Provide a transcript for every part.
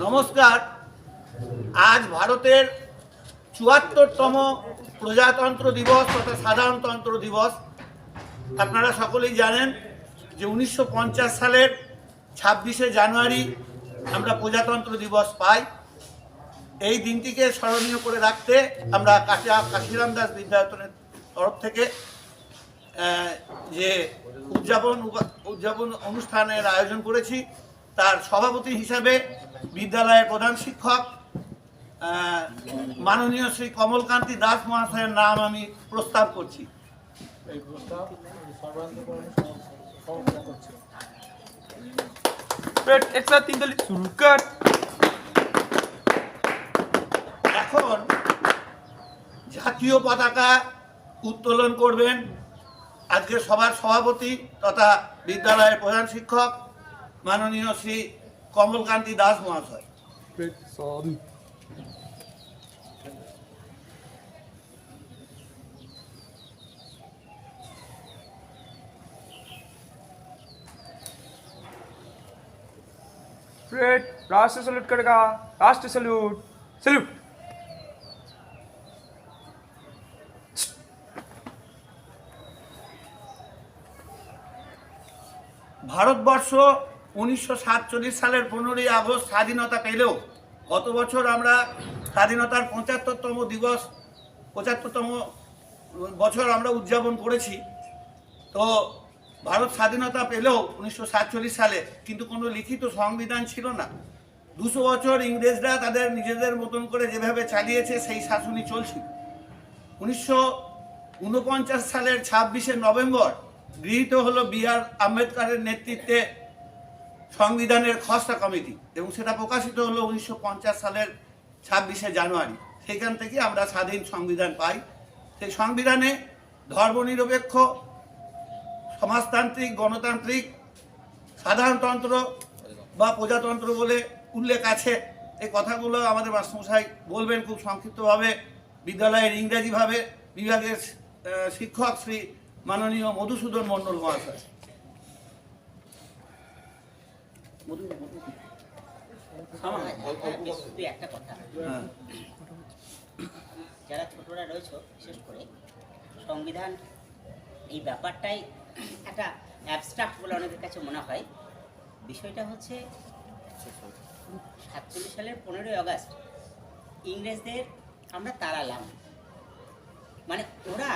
নমস্কার। আজ ভারতের ৭৪তম প্রজাতন্ত্র দিবস তথা সাধারণতন্ত্র দিবস। আপনারা সকলেই জানেন যে ১৯৫০ সালের ২৬শে জানুয়ারি আমরা প্রজাতন্ত্র দিবস পাই। এই দিনটিকে স্মরণীয় করে রাখতে আমরা কাশিরাম দাস বিদ্যায়তনের তরফ থেকে যে উদযাপন অনুষ্ঠানের আয়োজন করেছি, তার সভাপতি হিসাবে বিদ্যালয়ের প্রধান শিক্ষক মাননীয় শ্রী কমলকান্তি দাস মহাশয়ের নাম আমি প্রস্তাব করছি। এখন জাতীয় পতাকা উত্তোলন করবেন আজকের সভার সভাপতি তথা বিদ্যালয়ের প্রধান শিক্ষক মাননীয় শ্রী কমলকান্তি দাস মহাশয়। राष्ट्र सैल्यूट करेगा। राष्ट्र सैल्यूट सैल्यूट। ভারতবর্ষ ১৯৪৭ সালের ১৫ই আগস্ট স্বাধীনতা পেলেও গত বছর আমরা স্বাধীনতার ৭৫তম বছর আমরা উদযাপন করেছি। তো ভারত স্বাধীনতা পেলেও ১৯৪৭ সালে কিন্তু কোনো লিখিত সংবিধান ছিল না। ২০০ বছর ইংরেজরা তাদের নিজেদের মতন করে যেভাবে চালিয়েছে সেই শাসনই চলছিল। ১৯৪৯ সালের ২৬শে নভেম্বর গৃহীত হলো B.R. আম্বেদকরের নেতৃত্বে সংবিধানের খসড়া কমিটি এবং সেটা প্রকাশিত হলো ১৯৫০ সালের ২৬শে জানুয়ারি। সেখান থেকে আমরা স্বাধীন সংবিধান পাই। সেই সংবিধানে ধর্মনিরপেক্ষ, সমাজতান্ত্রিক, গণতান্ত্রিক, সাধারণতন্ত্র বা প্রজাতন্ত্র বলে উল্লেখ আছে। এই কথাগুলো আমাদের মাস্টারমশাই বলবেন খুব সংক্ষিপ্তভাবে। বিদ্যালয়ের ইংরেজি বিভাগের শিক্ষক শ্রী মাননীয় মধুসূদন মণ্ডল মহাশয়। একটা কথা, যারা ছোটরা রয়েছে বিশেষ করে সংবিধান এই ব্যাপারটাই একটা অ্যাবস্ট্রাক্ট বলে অনেকের কাছে মনে হয়। বিষয়টা হচ্ছে ৪৭ সালের ১৫ই আগস্ট ইংরেজদের আমরা তাড়ালাম, মানে ওরা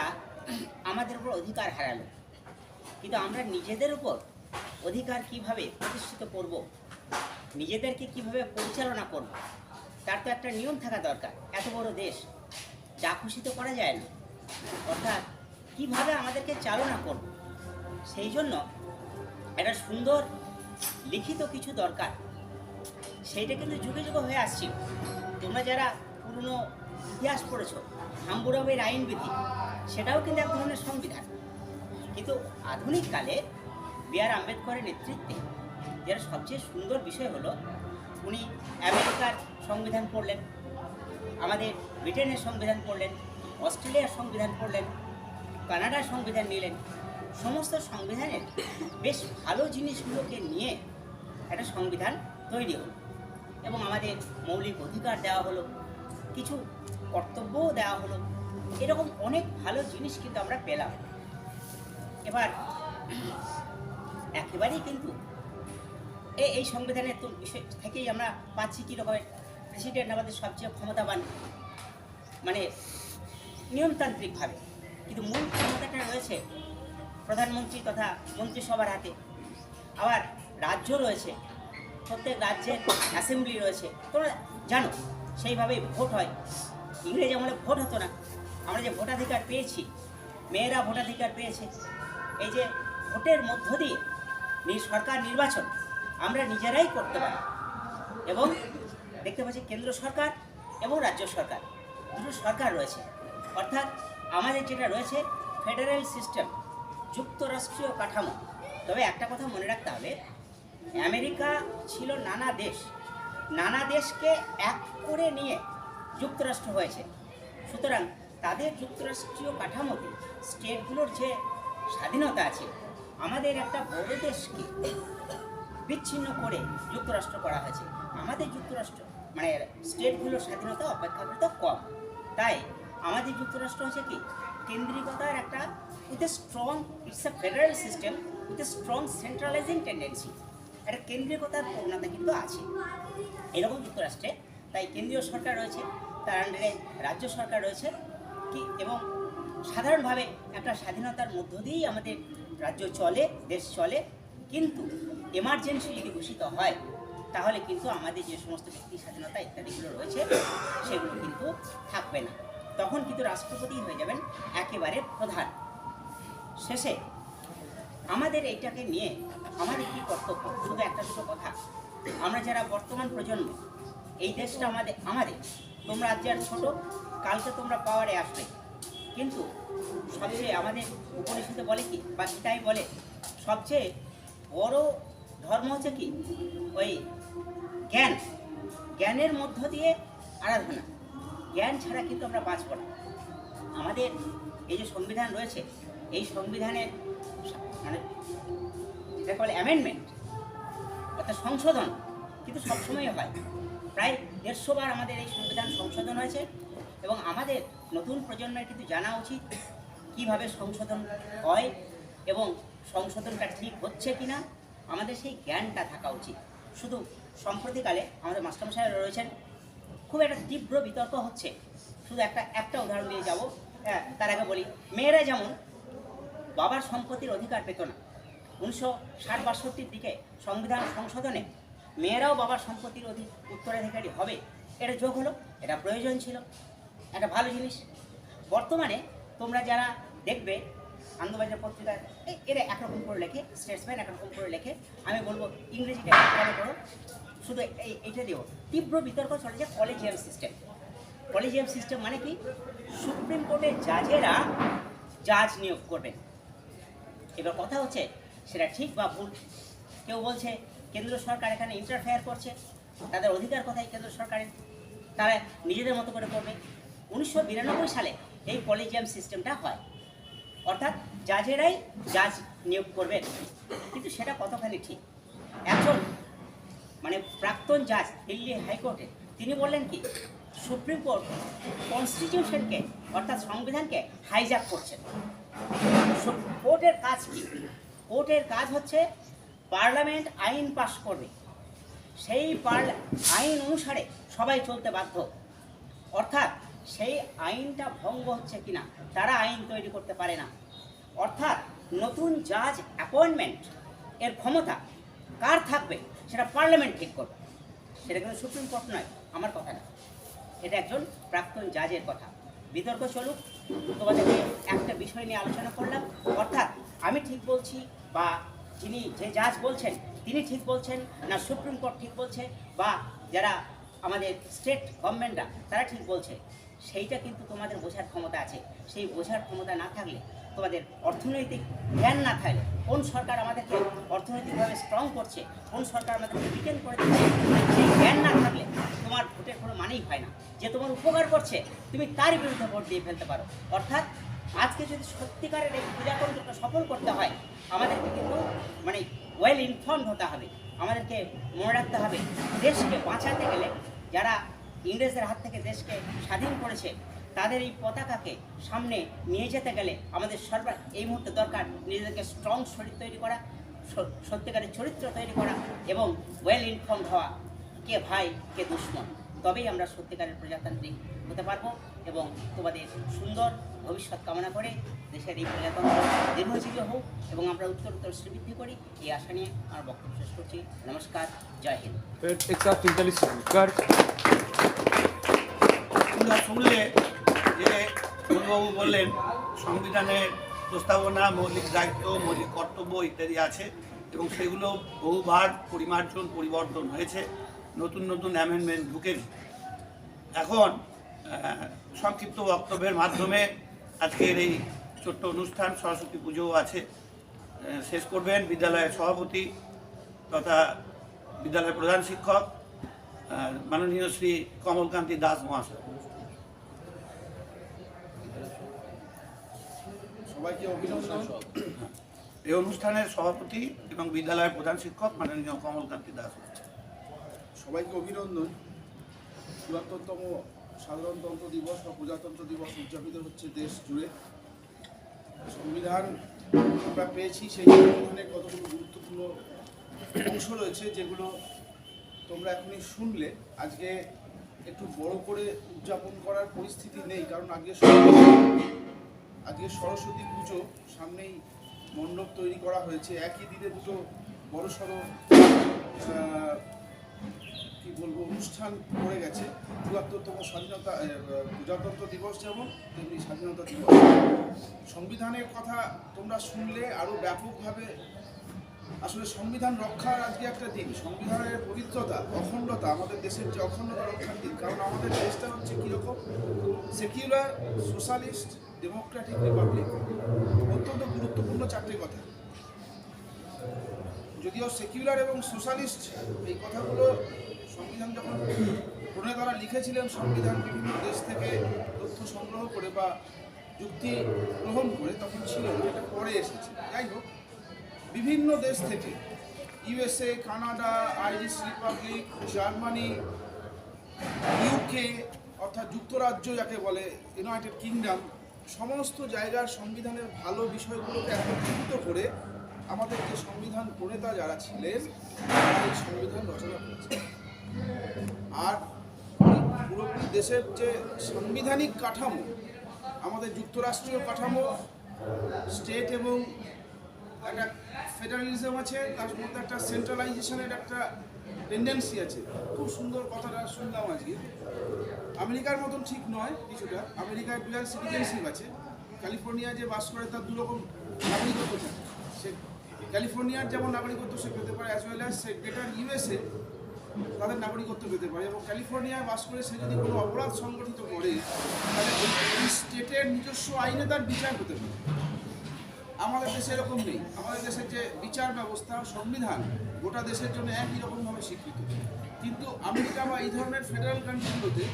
আমাদের উপর অধিকার হারালো, কিন্তু আমরা নিজেদের উপর অধিকার কিভাবে প্রতিষ্ঠিত করব, নিজেদেরকে কিভাবে পরিচালনা করব, তার তো একটা নিয়ম থাকা দরকার। এত বড় দেশ, যা খুশি তো করা যায় না। অর্থাৎ কিভাবে আমাদেরকে চালনা করব, সেই জন্য একটা সুন্দর লিখিত কিছু দরকার। সেইটা কিন্তু যুগে যুগে হয়ে আসছে। তোমরা যারা পুরনো ইতিহাস পড়েছ, হাম্বুরাবের আইনবিধি, সেটাও কিন্তু এক ধরনের সংবিধান। কিন্তু আধুনিক কালে B.R. আম্বেদকরের নেতৃত্বে যেটা সবচেয়ে সুন্দর বিষয় হলো, উনি আমেরিকার সংবিধান পড়লেন, আমাদের ব্রিটেনের সংবিধান পড়লেন, অস্ট্রেলিয়ার সংবিধান পড়লেন, কানাডার সংবিধান নিলেন। সমস্ত সংবিধানের বেশ ভালো জিনিসগুলোকে নিয়ে একটা সংবিধান তৈরি হলো এবং আমাদের মৌলিক অধিকার দেওয়া হলো, কিছু কর্তব্যও দেওয়া হলো। এরকম অনেক ভালো জিনিস কিন্তু আমরা পেলাম। এবার একেবারেই কিন্তু এই সংবিধানের বিষয় থেকেই আমরা পাচ্ছি কী রকমের প্রেসিডেন্ট আমাদের সবচেয়ে ক্ষমতাবান, মানে নিয়মতান্ত্রিকভাবে, কিন্তু মূল ক্ষমতাটা রয়েছে প্রধানমন্ত্রী তথা মন্ত্রিসভার হাতে। আবার রাজ্য রয়েছে, প্রত্যেক রাজ্যের অ্যাসেম্বলি রয়েছে। তোমরা জানো সেইভাবেই ভোট হয়। ইংরেজি আমলে ভোট হতো না। আমরা যে ভোটাধিকার পেয়েছি, মেয়েরা ভোটাধিকার পেয়েছে, এই যে ভোটের মধ্য দিয়ে সরকার নির্বাচন আমরা নিজেরাই করতে পারি। এবং দেখতে পাচ্ছি কেন্দ্র সরকার এবং রাজ্য সরকার, দুটো সরকার রয়েছে। অর্থাৎ আমাদের যেটা রয়েছে ফেডারেল সিস্টেম, যুক্তরাষ্ট্রীয় কাঠামো। তবে একটা কথা মনে রাখতে হবে, আমেরিকা ছিল নানা দেশকে এক করে নিয়ে যুক্তরাষ্ট্র হয়েছে। সুতরাং তাদের যুক্তরাষ্ট্রীয় কাঠামোতে স্টেটগুলোর যে স্বাধীনতা আছে, আমাদের একটা বড় দেশকে বিচ্ছিন্ন করে যুক্তরাষ্ট্র করা হয়েছে। আমাদের যুক্তরাষ্ট্র মানে স্টেটগুলোর স্বাধীনতা অপেক্ষাকৃত কম, তাই আমাদের যুক্তরাষ্ট্র হচ্ছে কি কেন্দ্রিকতার একটা with a strong, it's a federal system with a strong centralising tendency, একটা কেন্দ্রিকতার প্রবণতা কিন্তু আছে এরকম যুক্তরাষ্ট্রে। তাই কেন্দ্রীয় সরকার রয়েছে, তার আন্ডারে রাজ্য সরকার রয়েছে কি, এবং সাধারণভাবে একটা স্বাধীনতার মধ্য দিয়েই আমাদের রাজ্য চলে, দেশ চলে। কিন্তু এমার্জেন্সি যদি ঘোষিত হয় তাহলে কিন্তু আমাদের যে সমস্ত ব্যক্তি স্বাধীনতা ইত্যাদিগুলো রয়েছে সেগুলো কিন্তু থাকবে না, তখন কিন্তু রাষ্ট্রপতি হয়ে যাবেন একেবারে প্রধান। শেষে আমাদের এইটাকে নিয়ে আমাদের কী কর্তব্য, শুধু একটা দুটো কথা। আমরা যারা বর্তমান প্রজন্ম, এই দেশটা আমাদের তোমরা আজ আর ছোটো, কালকে তোমরা পাওয়ারে আসবে, কিন্তু সবচেয়ে আমাদের উপনিষদে বলে কি বা গীতায় বলে সবচেয়ে বড় ধর্ম হচ্ছে কি ওই জ্ঞান, জ্ঞানের মধ্য দিয়ে আরাধনা। জ্ঞান ছাড়া কিন্তু আমরা বাঁচব না। আমাদের এই যে সংবিধান রয়েছে, এই সংবিধানের মানে যেটা বলে অ্যামেন্ডমেন্ট অর্থাৎ সংশোধন কিন্তু সবসময় হয়। প্রায় 150 বার আমাদের এই সংবিধান সংশোধন হয়েছে, এবং আমাদের নতুন প্রজন্মের কিন্তু জানা উচিত কিভাবে সংশোধন হয় এবং সংশোধনটা ঠিক হচ্ছে কিনা, আমাদের সেই জ্ঞানটা থাকা উচিত। শুধু সম্প্রতিকালে আমাদের মাস্টারমশাইরা রয়েছেন, খুব একটা তীব্র বিতর্ক হচ্ছে। শুধু একটা উদাহরণ দিয়ে যাব, তার আগে বলি, মেয়েরা যেমন বাবার সম্পত্তির অধিকার পেত না, 1960-62 দিকে সংবিধান সংশোধনে মেয়েরাও বাবার সম্পত্তির উত্তরাধিকারী হবে, এটা যোগ হলো, এটা প্রয়োজন ছিল, একটা ভালো জিনিস। বর্তমানে তোমরা যারা দেখবে আনন্দবাজার পত্রিকায় এরা একরকম করে লেখে, স্টেটসম্যান একরকম করে লেখে, আমি বলবো ইংরেজিটা ফলো করো, শুধু এইটা দিও। তীব্র বিতর্ক চলেছে কলেজিয়াম সিস্টেম। কলেজিয়াম সিস্টেম মানে কি, সুপ্রিম কোর্টের জাজেরা জাজ নিয়োগ করবেন। এবার কথা হচ্ছে সেটা ঠিক বা ভুল। কেউ বলছে কেন্দ্র সরকার এখানে ইন্টারফেয়ার করছে, তাদের অধিকার কথাই কেন্দ্র সরকারের, তারা নিজেদের মতো করে করবে। 1992 সালে এই কলেজিয়াম সিস্টেমটা হয়, অর্থাৎ জাজেরাই জাজ নিয়োগ করবেন। কিন্তু সেটা কতখানি ঠিক? একজন মানে প্রাক্তন জাজ দিল্লি হাইকোর্টে তিনি বললেন কি, সুপ্রিম কোর্ট কনস্টিটিউশনকে অর্থাৎ সংবিধানকে হাইজ্যাক করছেন। কোর্টের কাজ কি? কোর্টের কাজ হচ্ছে পার্লামেন্ট আইন পাশ করবে, সেই আইন অনুসারে সবাই চলতে বাধ্য। অর্থাৎ সেই আইনটা ভঙ্গ হচ্ছে কিনা তারা আইন তৈরি করতে পারে না। অর্থাৎ নতুন জাজ অ্যাপয়েন্টমেন্ট এর ক্ষমতা কার থাকবে সেটা পার্লামেন্ট ঠিক করবে, সেটা কিন্তু সুপ্রিম কোর্ট নয়, আমার কথা না, এটা একজন প্রাক্তন জাজের কথা। বিতর্ক চলুক, তোমাদেরকে একটা বিষয় নিয়ে আলোচনা করলাম, অর্থাৎ আমি ঠিক বলছি বা যে জাজ বলছেন তিনি ঠিক বলছেন না সুপ্রিম কোর্ট ঠিক বলছে, বা যারা আমাদের স্টেট গভর্নমেন্টরা তারা ঠিক বলছে, সেইটা কিন্তু তোমাদের বোঝার ক্ষমতা আছে। সেই বোঝার ক্ষমতা না থাকলে, তোমাদের অর্থনৈতিক জ্ঞান না থাকলে, কোন সরকার আমাদেরকে অর্থনৈতিকভাবে স্ট্রং করছে, কোন সরকার আমাদেরকে ডিপেন্ড করে দিচ্ছে, সেই জ্ঞান না থাকলে তোমার ভোটের কোনো মানেই হয় না। যে তোমার উপকার করছে তুমি তারই বিরুদ্ধে ভোট দিয়ে ফেলতে পারো। অর্থাৎ আজকে যদি সত্যিকারের এই প্রজাতন্ত্রটা সফল করতে হয়, আমাদেরকে কিন্তু মানে ওয়েল ইনফর্মড হতে হবে। আমাদেরকে মনে রাখতে হবে দেশকে বাঁচাতে গেলে, যারা ইংরেজদের হাত থেকে দেশকে স্বাধীন করেছে তাদের এই পতাকাকে সামনে নিয়ে যেতে গেলে আমাদের সর্বার এই মুহূর্তে দরকার নিজেদেরকে স্ট্রং শরীর তৈরি করা, সত্যিকারের চরিত্র তৈরি করা এবং ওয়েল ইনফর্মড হওয়া, কে ভাই কে দুশ্মন, তবেই আমরা সত্যিকারের প্রজাতান্ত্রিক হতে পারবো। এবং তোমাদের সুন্দর ভবিষ্যৎ কামনা করে দেশের এই প্রজাতন্ত্র দীর্ঘজীবী হোক এবং আমরা উত্তর শ্রীবৃদ্ধি করি, এই আশা নিয়ে আমার বক্তব্য শেষ করছি। নমস্কার, জয় হিন্দ। শুনলে যে বাবু বললেন সংবিধানের প্রস্তাবনা, মৌলিক দায়িত্ব, মৌলিক কর্তব্য ইত্যাদি আছে এবং সেগুলো বহুবার পরিমার্জন পরিবর্তন হয়েছে, নতুন নতুন অ্যামেন্ডমেন্ট ঢুকে। এখন সংক্ষিপ্ত বক্তব্যের মাধ্যমে আজকের এই ছোট্ট অনুষ্ঠান, সরস্বতী পুজোও আছে, শেষ করবেন বিদ্যালয়ের সভাপতি তথা বিদ্যালয়ের প্রধান শিক্ষক মাননীয় শ্রী কমলকান্তি দাস মহাশয়। সবাইকে অভিনন্দন। এই অনুষ্ঠানের সভাপতি এবং বিদ্যালয়ের প্রধান শিক্ষক মাননীয় কমলকান্তি দাস। সবাইকে অভিনন্দন। ৭৪তম সাধারণতন্ত্র দিবস বা প্রজাতন্ত্র দিবস উদযাপিত হচ্ছে দেশ জুড়ে। সংবিধান আমরা পেয়েছি, সেই সংবিধানের কতগুলো গুরুত্বপূর্ণ অংশ রয়েছে যেগুলো তোমরা এখনই শুনলে। আজকে একটু বড় করে উদযাপন করার পরিস্থিতি নেই, কারণ আজকে সরস্বতী পুজো, সামনেই মণ্ডপ তৈরি করা হয়েছে। একই দিনে দুটো বড়সড় কি বলবো অনুষ্ঠান পড়ে গেছে। ৭৪তম স্বাধীনতা প্রজাতন্ত্র দিবস যেমন, তেমনি স্বাধীনতা দিবস। সংবিধানের কথা তোমরা শুনলে আরও ব্যাপকভাবে। আসলে সংবিধান রক্ষার আজকে একটা দিন। সংবিধানের পবিত্রতা, অখণ্ডতা, আমাদের দেশের যে অখণ্ডতা রক্ষার দিন। কারণ আমাদের দেশটা হচ্ছে কীরকম, সেকুলার, সোশ্যালিস্ট, ডেমোক্রেটিক রিপাবলিক। অত্যন্ত গুরুত্বপূর্ণ চারটে কথা। যদিও সেকুলার এবং সোশ্যালিস্ট এই কথাগুলো সংবিধান যখন প্রণেতারা লিখেছিলেন, সংবিধান বিভিন্ন দেশ থেকে তথ্য সংগ্রহ করে বা যুক্তি গ্রহণ করে, তখন ছিল না, এটা পরে এসেছে। যাই হোক, বিভিন্ন দেশ থেকে, USA, Canada, Irish Republic, Germany, UK অর্থাৎ যুক্তরাজ্য যাকে বলে, ইউনাইটেড কিংডম, সমস্ত জায়গার সংবিধানের ভালো বিষয়গুলোকে একত্রিত করে আমাদের যে সংবিধান প্রণেতা যারা ছিলেন, তারা এই সংবিধান রচনা করেছে। আর পুরোপুরি দেশের যে সাংবিধানিক কাঠামো, আমাদের যুক্তরাষ্ট্রীয় কাঠামো, স্টেট এবং একটা ফেডারালিজম আছে, তার মধ্যে একটা সেন্ট্রালাইজেশনের একটা টেন্ডেন্সি আছে। খুব সুন্দর কথাটা শুনলাম আজকে। আমেরিকার মতন ঠিক নয় কিছুটা। আমেরিকায় ডুয়াল সিটিজেনশিপ আছে। ক্যালিফোর্নিয়া যে বাস করে তার দুরকম নাগরিকত্ব থাকে। সে ক্যালিফোর্নিয়ার যেমন নাগরিকত্ব সে পেতে পারে, অ্যাজ ওয়েল অ্যাজ সে গ্রেটার ইউএসএ তাদের নাগরিকত্ব পেতে পারে। এবং ক্যালিফোর্নিয়ায় বাস করে সে যদি কোনো অপরাধ সংগঠিত করে, তাহলে এই স্টেটের নিজস্ব আইনে তার বিচার হতে পারে। আমাদের দেশে এরকম নেই। আমাদের দেশের যে বিচার ব্যবস্থা, সংবিধান গোটা দেশের জন্য একই রকমভাবে স্বীকৃত। কিন্তু আমেরিকা বা এই ধরনের ফেডারেল কান্ট্রিগুলোতে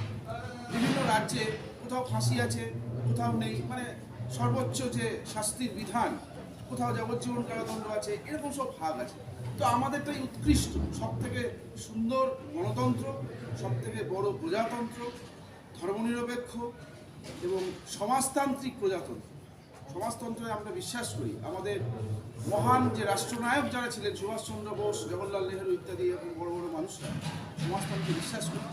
বিভিন্ন রাজ্যে কোথাও ফাঁসি আছে, কোথাও নেই, মানে সর্বোচ্চ যে শাস্তির বিধান, কোথাও যাবজ্জীবন কারাদণ্ড আছে, এরকম সব ভাগ আছে। তো আমাদেরটাই উৎকৃষ্ট, সব থেকে সুন্দর গণতন্ত্র, সব থেকে বড় প্রজাতন্ত্র, ধর্মনিরপেক্ষ এবং সমাজতান্ত্রিক প্রজাতন্ত্র। সমাজতন্ত্রে আমরা বিশ্বাস করি। আমাদের মহান যে রাষ্ট্রনায়ক যারা ছিলেন, সুভাষচন্দ্র বোস, জওহরলাল নেহেরু ইত্যাদি এবং বড় বড় মানুষরা সমাজতন্ত্রে বিশ্বাস করি।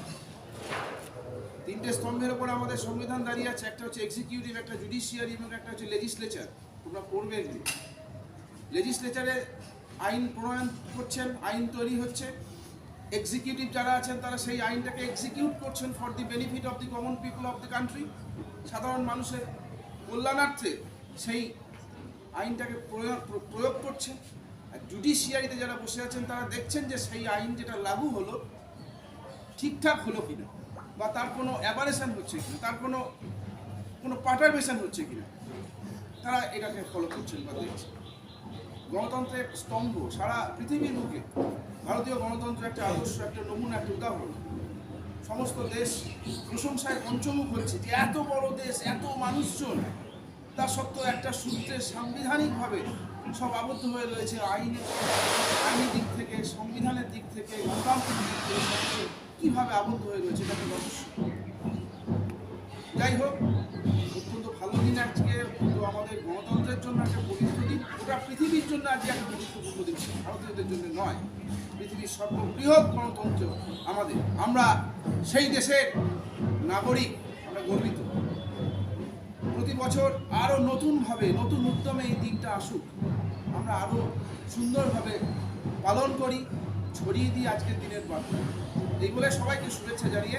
তিনটে স্তম্ভের ওপর আমাদের সংবিধান দাঁড়িয়ে আছে। একটা হচ্ছে এক্সিকিউটিভ, একটা জুডিশিয়ারি এবং একটা হচ্ছে লেজিসলেচার। তোমরা পড়বে এগুলো। লেজিসলেচারে আইন প্রণয়ন করছেন, আইন তৈরি হচ্ছে। এক্সিকিউটিভ যারা আছেন তারা সেই আইনটাকে এক্সিকিউট করছেন for the benefit of the common people of the country. সাধারণ মানুষের কল্যাণার্থে সেই আইনটাকে প্রয়োগ করছেন। আর জুডিশিয়ারিতে যারা বসে আছেন তারা দেখছেন যে সেই আইন যেটা লাগু হলো ঠিকঠাক হলো কিনা, বা তার কোনো অ্যাবারেশন হচ্ছে কিনা, তার কোনো পার্টারবেশন হচ্ছে কিনা, তারা এটাকে ফলো করছেন বা দেখছেন। গণতন্ত্রের স্তম্ভ সারা পৃথিবীর বুকে ভারতীয় গণতন্ত্র একটা আদর্শ, একটা নমুনা, একটা উদাহরণ। সমস্ত দেশ প্রশংসায় পঞ্চমুখ হচ্ছে যে এত বড় দেশ, এত মানুষজন, তা সত্ত্বেও একটা সূত্রে সাংবিধানিকভাবে সব আবদ্ধ হয়ে রয়েছে। আইনি দিক থেকে, সংবিধানের দিক থেকে, গণতান্ত্রিক দিক থেকে কীভাবে আবদ্ধ হয়ে রয়েছে এটা তো রহস্য। যাই হোক, অত্যন্ত ভালো দিন আজকে। তো আমাদের গণতন্ত্রের জন্য একটা পবিত্র দিন, গোটা পৃথিবীর জন্য আজকে একটা গুরুত্বপূর্ণ দিন, ভারতীয়দের জন্য নয়। পৃথিবীর সর্ববৃহৎ গণতন্ত্র আমাদের, আমরা সেই দেশের নাগরিক, আমরা গর্বিত। প্রতি বছর আরও নতুনভাবে, নতুন উদ্যমে এই দিনটা আসুক, আমরা আরও সুন্দরভাবে পালন করি, ছড়িয়ে দিই আজকের দিনের বার্তা। এই বলে সবাইকে শুভেচ্ছা জানিয়ে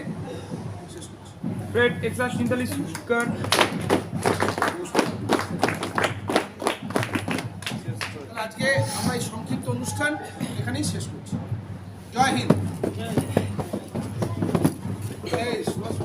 শেষ করছি। Fred Exastintalis Speaker. আজকে আমরা এই সংক্ষিপ্ত অনুষ্ঠান এখানেই শেষ করছি। জয় হিন্দ। এই সুভাষ